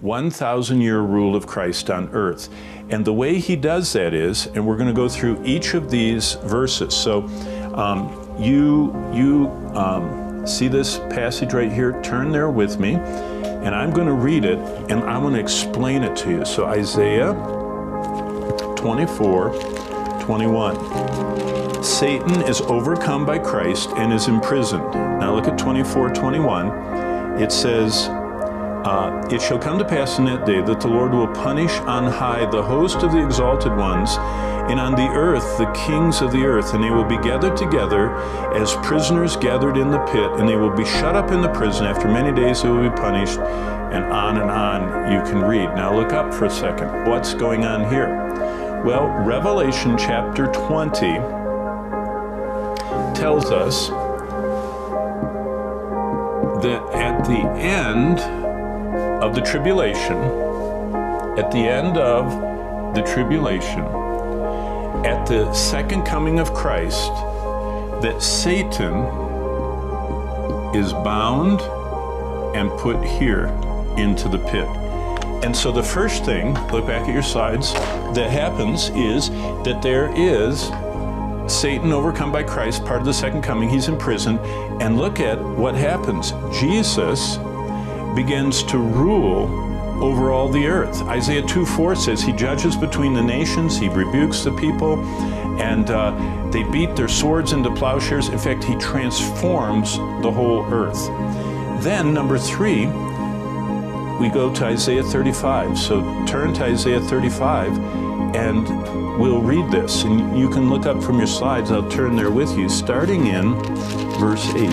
1,000-year rule of Christ on earth. And the way he does that is, and we're going to go through each of these verses. So you see this passage right here? Turn there with me, and I'm going to read it, and I'm going to explain it to you. So Isaiah 24:21. Satan is overcome by Christ and is imprisoned. Now look at 24:21. It says, it shall come to pass in that day that the Lord will punish on high the host of the exalted ones, and on the earth the kings of the earth, and they will be gathered together as prisoners gathered in the pit, and they will be shut up in the prison. After many days they will be punished, and on you can read. Now look up for a second. What's going on here? Well, Revelation chapter 20 tells us that at the end of the tribulation, at the second coming of Christ, that Satan is bound and put here into the pit. And so the first thing, look back at your slides, that happens is that there is Satan overcome by Christ, part of the second coming. He's in prison, and look at what happens. Jesus begins to rule over all the earth. Isaiah 2:4 says he judges between the nations, he rebukes the people, and they beat their swords into plowshares. In fact, he transforms the whole earth. Then, number 3, we go to Isaiah 35. So turn to Isaiah 35, and we'll read this. And you can look up from your slides. I'll turn there with you, starting in verse 8.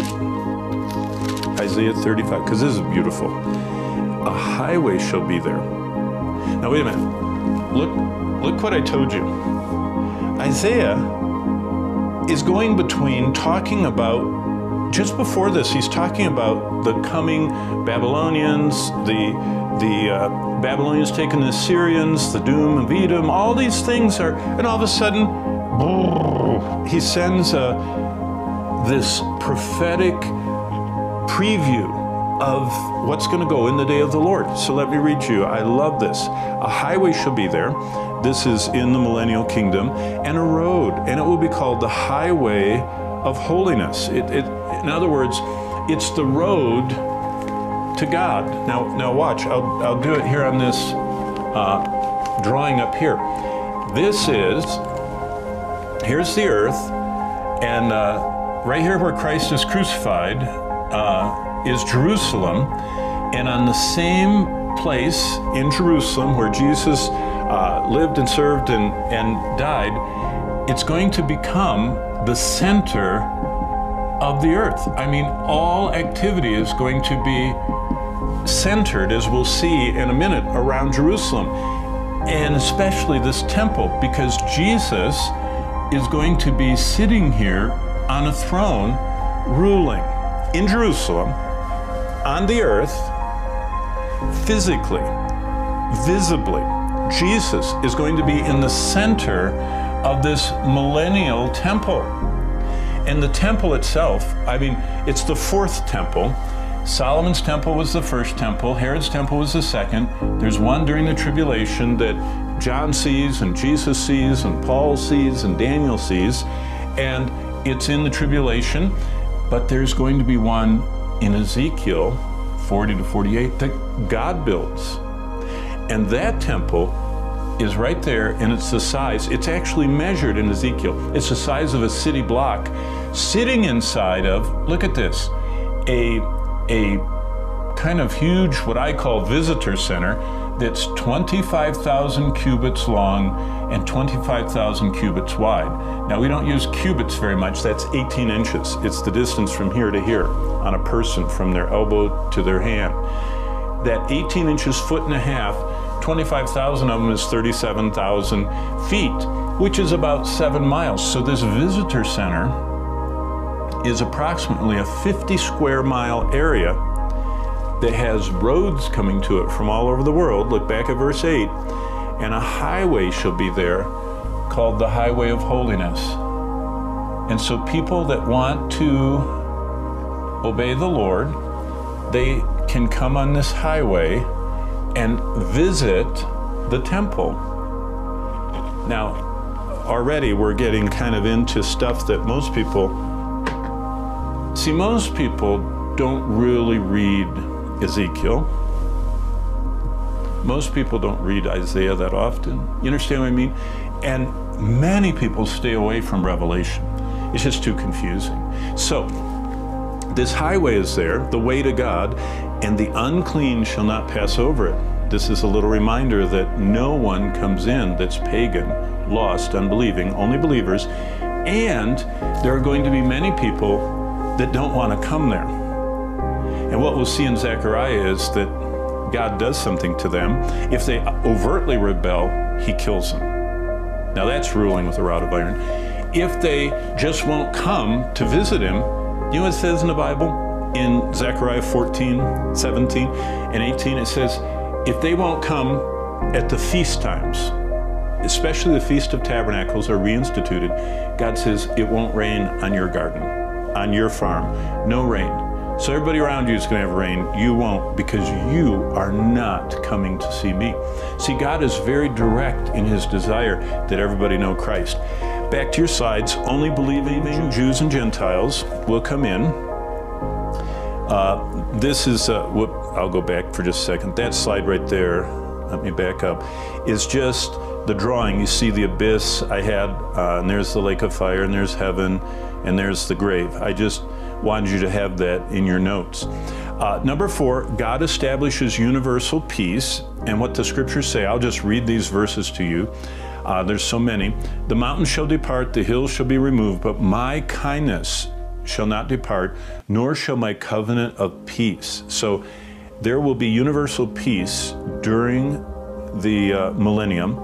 Isaiah 35, because this is beautiful. A highway shall be there. Now wait a minute. Look what I told you. Isaiah is going between talking about, just before this, he's talking about the coming Babylonians, the Babylonians taking the Assyrians, the doom of Edom, all these things are, and all of a sudden, he sends this prophetic preview of what's going to go in the day of the Lord. So let me read you. I love this. A highway shall be there. This is in the millennial kingdom, and a road, and it will be called the highway of holiness. In other words, it's the road to God. Now watch. I'll do it here on this drawing up here. Here's the earth, and right here where Christ is crucified is Jerusalem, and on the same place in Jerusalem where Jesus lived and served and died, it's going to become the center of the earth. I mean, all activity is going to be centered, as we'll see in a minute, around Jerusalem, and especially this temple, because Jesus is going to be sitting here on a throne, ruling in Jerusalem, on the earth, physically, visibly. Jesus is going to be in the center of this millennial temple. And the temple itself, I mean, it's the 4th temple. Solomon's temple was the 1st temple. Herod's temple was the 2nd. There's one during the tribulation that John sees, and Jesus sees, and Paul sees, and Daniel sees. And it's in the tribulation. But there's going to be one in Ezekiel 40 to 48 that God builds. And that temple is right there, and it's the size, it's actually measured in Ezekiel. It's the size of a city block, sitting inside of, look at this, a kind of huge, what I call visitor center, that's 25,000 cubits long and 25,000 cubits wide. Now, we don't use cubits very much. That's 18 inches. It's the distance from here to here on a person, from their elbow to their hand. That 18 inches, foot and a half, 25,000 of them is 37,000 feet, which is about 7 miles. So this visitor center is approximately a 50 square mile area that has roads coming to it from all over the world. Look back at verse 8. And a highway shall be there called the highway of holiness. And so people that want to obey the Lord, they can come on this highway and visit the temple. Now, already we're getting kind of into stuff that most people don't really read Ezekiel. Most people don't read Isaiah that often. You understand what I mean? And many people stay away from Revelation. It's just too confusing. So, this highway is there, the way to God, and the unclean shall not pass over it. This is a little reminder that no one comes in that's pagan, lost, unbelieving, only believers, and there are going to be many people that don't want to come there. And what we'll see in Zechariah is that God does something to them. If they overtly rebel, he kills them. Now that's ruling with a rod of iron. If they just won't come to visit him, you know what it says in the Bible? In Zechariah 14, 17, and 18, it says, if they won't come at the feast times, especially the Feast of Tabernacles are reinstituted, God says it won't rain on your garden, on your farm, no rain. So everybody around you is going to have rain. You won't, because you are not coming to see me. See, God is very direct in his desire that everybody know Christ. Back to your slides, only believing Jews and Gentiles will come in. This is, I'll go back for just a second. That slide right there, let me back up, is just the drawing. You see the abyss I had, and there's the lake of fire, and there's heaven, and there's the grave. I just wanted you to have that in your notes. Number 4, God establishes universal peace, and what the scriptures say, I'll just read these verses to you. There's so many. The mountains shall depart, the hills shall be removed, but my kindness shall not depart, nor shall my covenant of peace. So there will be universal peace during the millennium,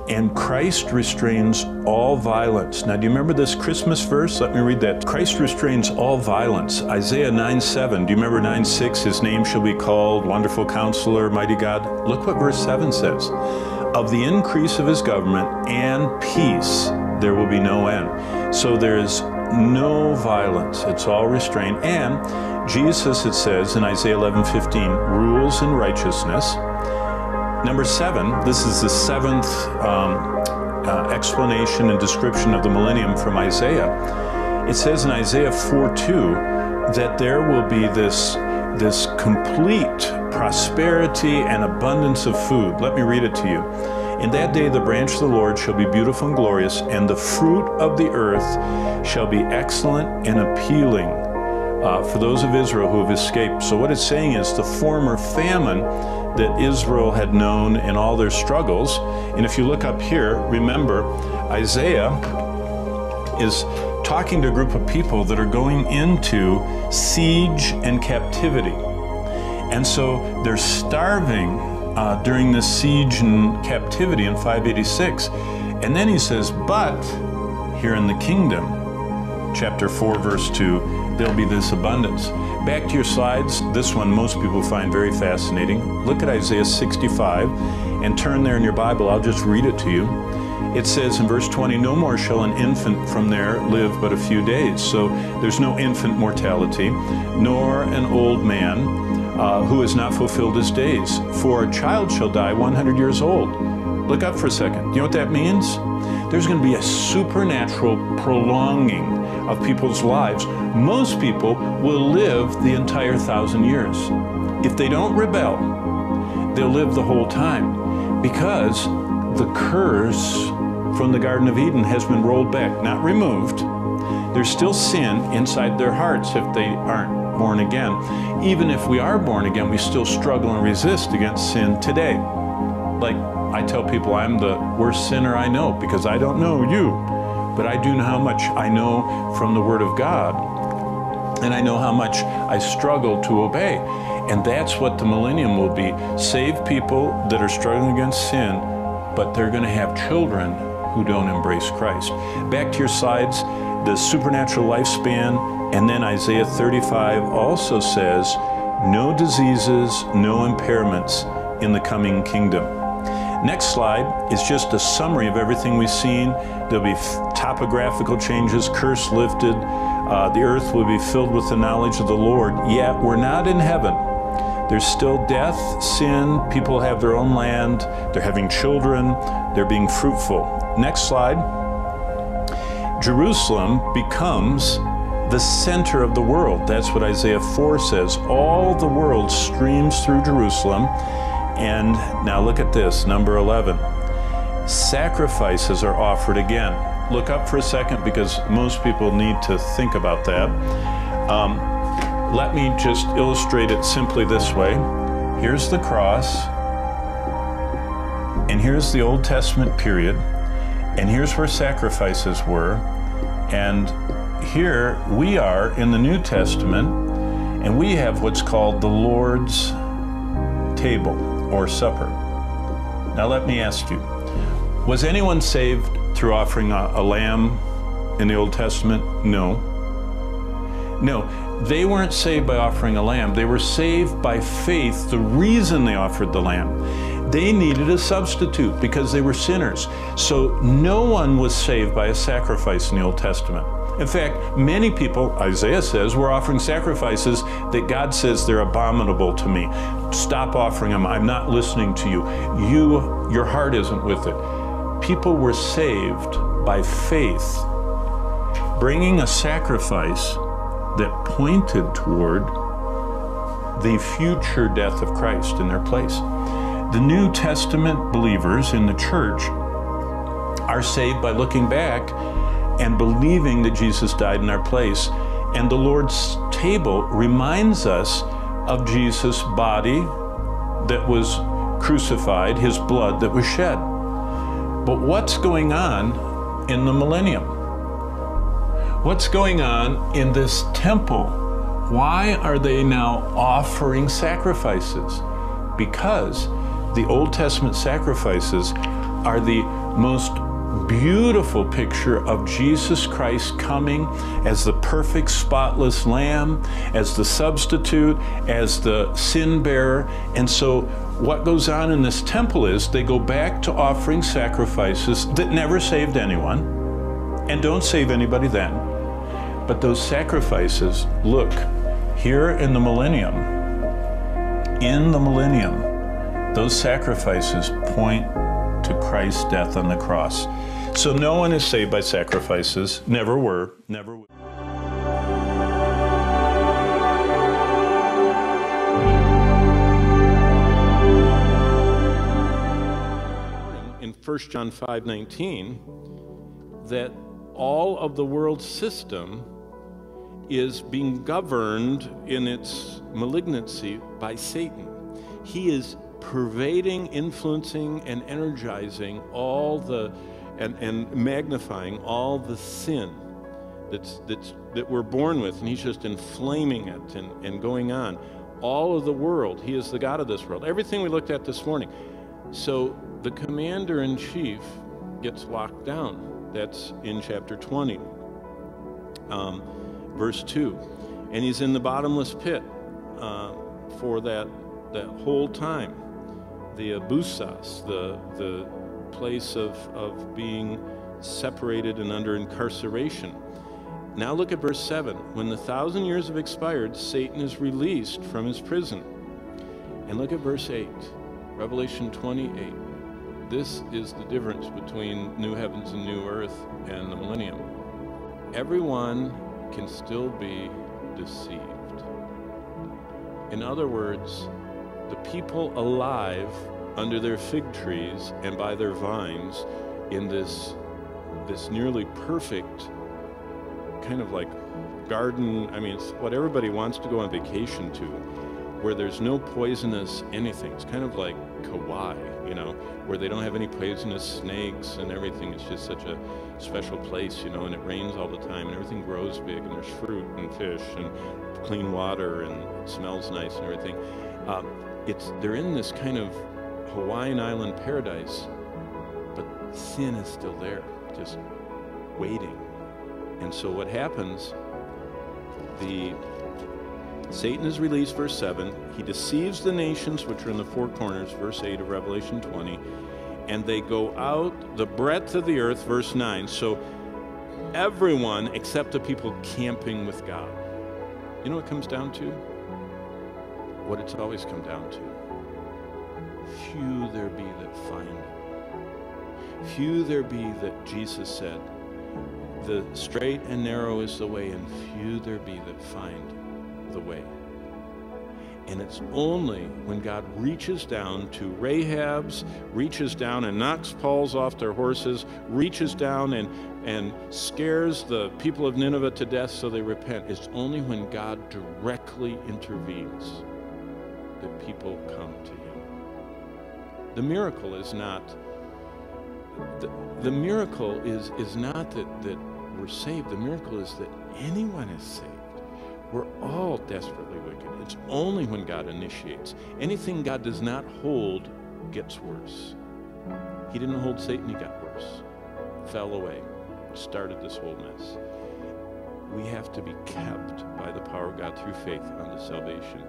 and Christ restrains all violence. Now, do you remember this Christmas verse? Let me read that. Christ restrains all violence. Isaiah 9:7. Do you remember 9:6? His name shall be called Wonderful Counselor, Mighty God. Look what verse 7 says. Of the increase of his government and peace, there will be no end. So there's no violence. It's all restrained. And Jesus, it says in Isaiah 11:15, rules in righteousness. Number 7, this is the 7th explanation and description of the millennium from Isaiah. It says in Isaiah 4:2 that there will be this complete prosperity and abundance of food. Let me read it to you. In that day the branch of the Lord shall be beautiful and glorious, and the fruit of the earth shall be excellent and appealing for those of Israel who have escaped. So what it's saying is the former famine that Israel had known in all their struggles. And if you look up here, remember, Isaiah is talking to a group of people that are going into siege and captivity. And so they're starving during this siege and captivity in 586. And then he says, but here in the kingdom, chapter 4, verse 2, there'll be this abundance. Back to your slides. This one most people find very fascinating. Look at Isaiah 65 and turn there in your Bible. I'll just read it to you. It says in verse 20, no more shall an infant from there live but a few days. So there's no infant mortality, nor an old man who has not fulfilled his days. For a child shall die 100 years old. Look up for a second. You know what that means? There's going to be a supernatural prolonging of people's lives. Most people will live the entire 1,000 years. If they don't rebel, they'll live the whole time, because the curse from the Garden of Eden has been rolled back, not removed. There's still sin inside their hearts if they aren't born again. Even if we are born again, we still struggle and resist against sin today. Like I tell people, I'm the worst sinner I know, because I don't know you, but I do know how much I know from the Word of God, and I know how much I struggle to obey. And that's what the millennium will be. Save people that are struggling against sin, but they're going to have children who don't embrace Christ. Back to your slides, the supernatural lifespan, and then Isaiah 35 also says, no diseases, no impairments in the coming kingdom. Next slide is just a summary of everything we've seen. There'll be topographical changes, curse lifted. The earth will be filled with the knowledge of the Lord. Yet we're not in heaven. There's still death, sin, people have their own land, they're having children, they're being fruitful. Next slide. Jerusalem becomes the center of the world. That's what Isaiah 4 says. All the world streams through Jerusalem. And now look at this, number 11. Sacrifices are offered again. Look up for a second because most people need to think about that. Let me just illustrate it simply this way. Here's the cross, and here's the Old Testament period, and here's where sacrifices were, and here we are in the New Testament, and we have what's called the Lord's table or supper. Now let me ask you, was anyone saved through offering a lamb in the Old Testament? No. No, they weren't saved by offering a lamb. They were saved by faith. The reason they offered the lamb, they needed a substitute because they were sinners. So no one was saved by a sacrifice in the Old Testament. In fact, many people, Isaiah says, were offering sacrifices that God says they're abominable to me. Stop offering them. I'm not listening to you. Your heart isn't with it. People were saved by faith, bringing a sacrifice that pointed toward the future death of Christ in their place. The New Testament believers in the church are saved by looking back and believing that Jesus died in our place. And the Lord's table reminds us of Jesus' body that was crucified, his blood that was shed. But what's going on in the millennium? What's going on in this temple? Why are they now offering sacrifices? Because the Old Testament sacrifices are the most beautiful picture of Jesus Christ coming as the perfect, spotless lamb, as the substitute, as the sin bearer. And so what goes on in this temple is they go back to offering sacrifices that never saved anyone and don't save anybody then. But those sacrifices, look, here in the millennium, those sacrifices point to Christ's death on the cross. So no one is saved by sacrifices, never were, never will. In 1 John 5:19, that all of the world's system is being governed in its malignancy by Satan. He is pervading, influencing, and energizing all the, and magnifying all the sin that we're born with, and he's just inflaming it and going on. All of the world, he is the God of this world. Everything we looked at this morning. So the commander-in-chief gets locked down. That's in chapter 20. Verse 2, and he's in the bottomless pit for that whole time. The abusas, the place of being separated and under incarceration. Now look at verse 7. When the 1,000 years have expired, Satan is released from his prison. And look at verse 8, Revelation 28. This is the difference between new heavens and new earth and the millennium. Everyone can still be deceived. In other words, the people alive under their fig trees and by their vines in this nearly perfect kind of like garden, I mean, it's what everybody wants to go on vacation to, where there's no poisonous anything. It's kind of like Kauai, you know, where they don't have any poisonous snakes and everything. It's just such a special place, you know, and it rains all the time and everything grows big and there's fruit and fish and clean water and it smells nice and everything. They're in this kind of Hawaiian island paradise, but sin is still there, just waiting. And so what happens, Satan is released, verse 7. He deceives the nations which are in the four corners, verse 8 of Revelation 20. And they go out the breadth of the earth, verse 9. So everyone except the people camping with God. You know what it comes down to? what it's always come down to. Few there be that find it. Few there be that Jesus said, the straight and narrow is the way, and few there be that find the way. And it's only when God reaches down to Rahab's, reaches down and knocks Paul's off their horses, reaches down and scares the people of Nineveh to death so they repent. It's only when God directly intervenes that people come to him. The miracle is not, the miracle is not that we're saved. The miracle is that anyone is saved. We're all desperately wicked. It's only when God initiates. Anything God does not hold gets worse. He didn't hold Satan, he got worse. Fell away. Started this whole mess. We have to be kept by the power of God through faith unto salvation.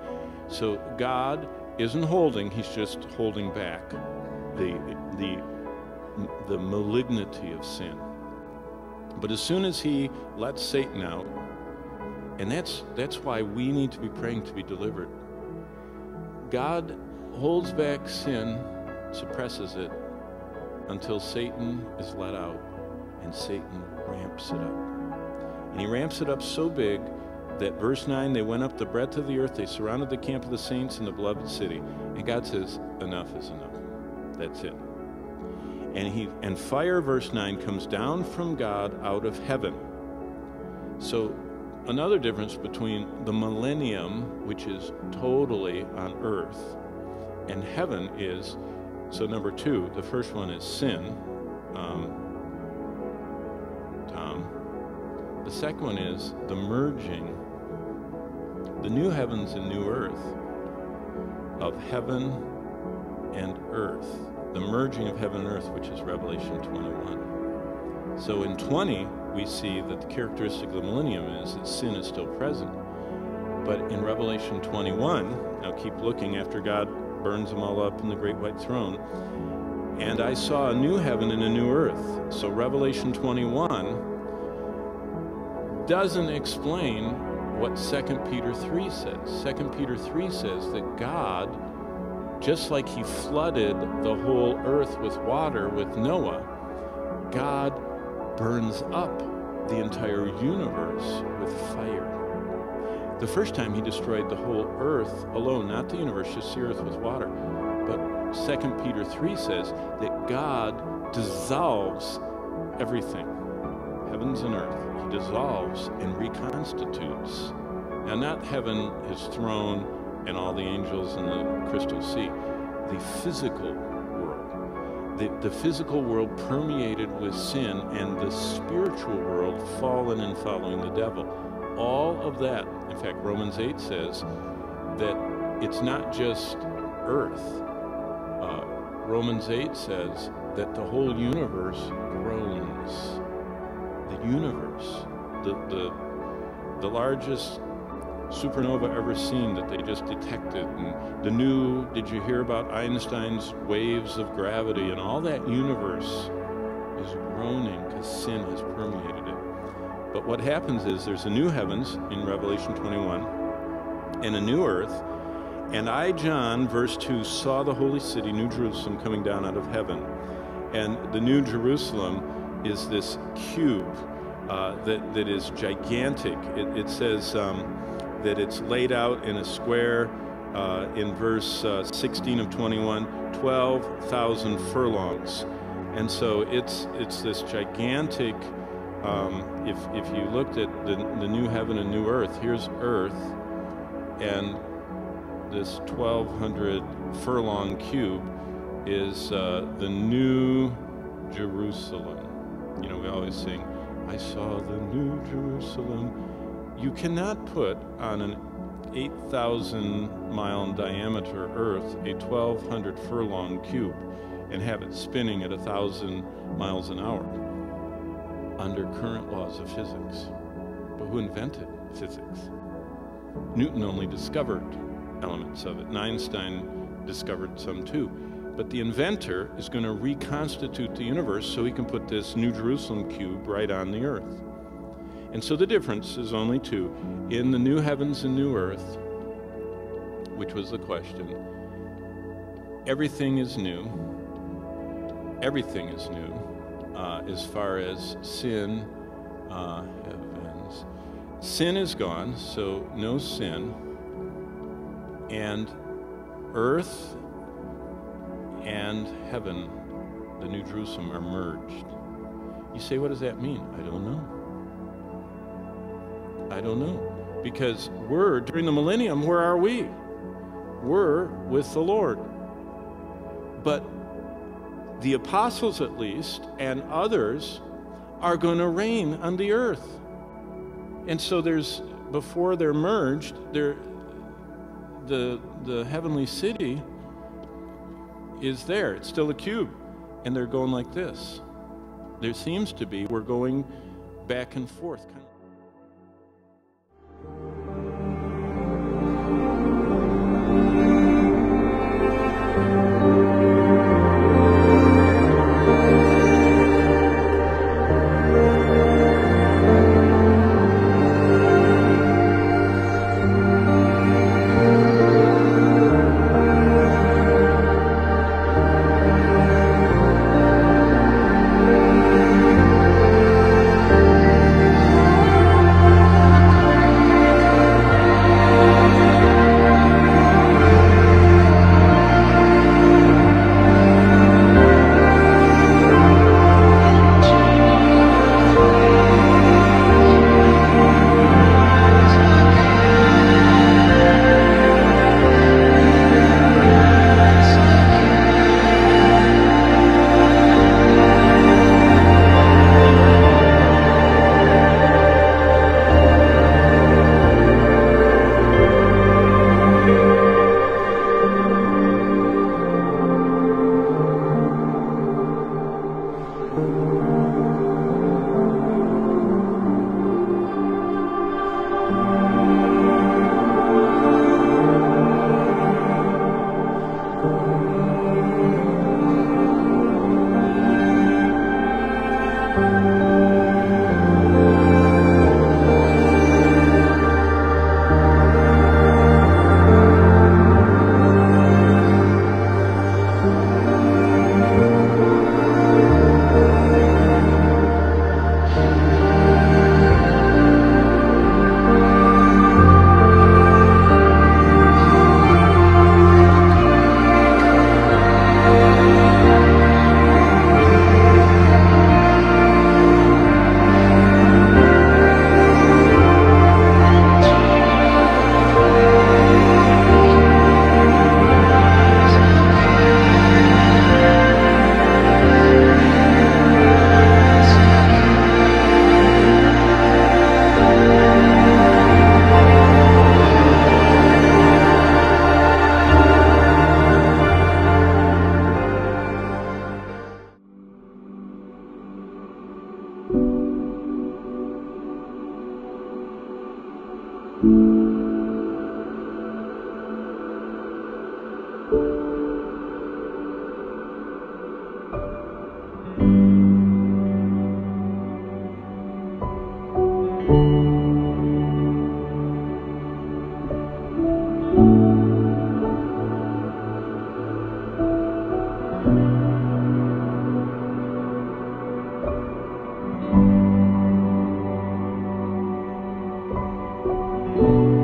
So God isn't holding, he's just holding back the malignity of sin. But as soon as he lets Satan out, and that's why we need to be praying to be delivered. God holds back sin, suppresses it, until Satan is let out, and Satan ramps it up. And he ramps it up so big that verse 9, they went up the breadth of the earth, they surrounded the camp of the saints in the beloved city. And God says, enough is enough. That's it. And fire, verse 9, comes down from God out of heaven. So another difference between the millennium, which is totally on earth, and heaven is, so number two, the first one is sin, Tom. The second one is the merging, the new heavens and new earth of heaven and earth, the merging of heaven and earth, which is Revelation 21. So in 20, we see that the characteristic of the millennium is that sin is still present. But in Revelation 21, now keep looking after God burns them all up in the great white throne, and I saw a new heaven and a new earth. So Revelation 21 doesn't explain what 2 Peter 3 says. 2 Peter 3 says that God, just like he flooded the whole earth with water with Noah, God burns up the entire universe with fire. The first time he destroyed the whole earth alone, not the universe, just the earth with water. But 2 Peter 3 says that God dissolves everything, heavens and earth. He dissolves and reconstitutes. Now, not heaven, his throne, and all the angels in the crystal sea, the physical world. The physical world permeated with sin, and the spiritual world fallen and following the devil. All of that, in fact, Romans 8 says that it's not just earth. Romans 8 says that the whole universe groans. The universe, the largest supernova ever seen that they just detected, and the new, did you hear about Einstein's waves of gravity, and all that universe is groaning because sin has permeated it. But what happens is there's a new heavens in Revelation 21 and a new earth, and I, John, verse 2, saw the holy city, New Jerusalem, coming down out of heaven. And the New Jerusalem is this cube that is gigantic. It says that it's laid out in a square in verse 16 of 21, 12,000 furlongs. And so it's this gigantic, if you looked at the new heaven and new earth, here's earth, and this 1,200 furlong cube is the New Jerusalem. You know, we always sing, I saw the New Jerusalem. You cannot put on an 8,000 mile in diameter earth a 1,200 furlong cube and have it spinning at 1,000 miles an hour under current laws of physics. But who invented physics? Newton only discovered elements of it, and Einstein discovered some too. But the inventor is going to reconstitute the universe so he can put this New Jerusalem cube right on the earth. And so the difference is only two. In the new heavens and new earth, which was the question, everything is new. Everything is new as far as sin. Heavens. Sin is gone, so no sin. And earth and heaven, the New Jerusalem, are merged. You say, what does that mean? I don't know. I don't know. Because during the millennium, where are we? We're with the Lord. But the apostles, at least, and others are going to reign on the earth. And so before they're merged, the heavenly city is there. It's still a cube. And they're going like this. There seems to be, we're going back and forth. you.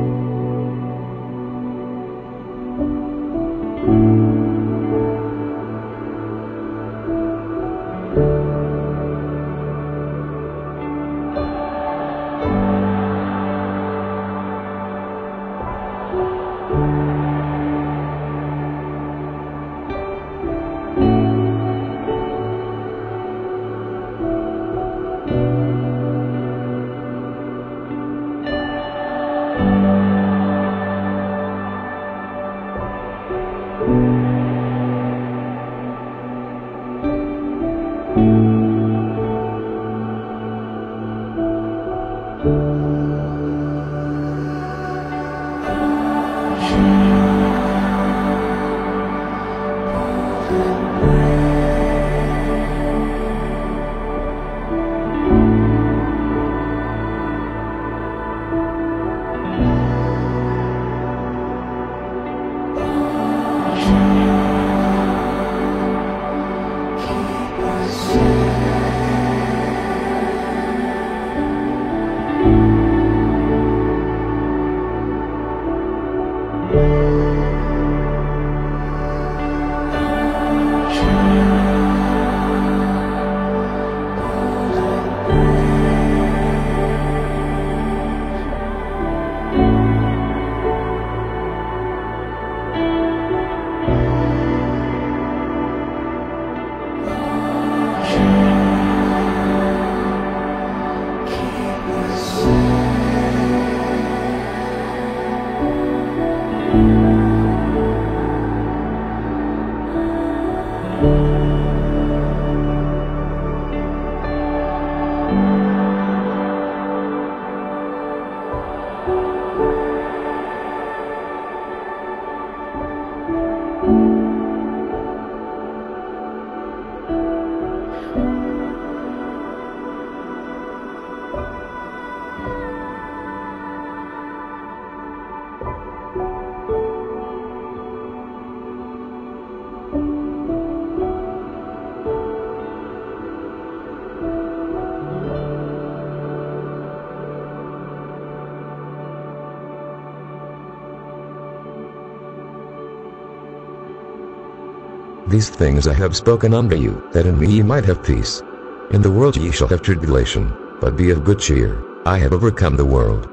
These things I have spoken unto you, that in me ye might have peace. In the world ye shall have tribulation, but be of good cheer, I have overcome the world.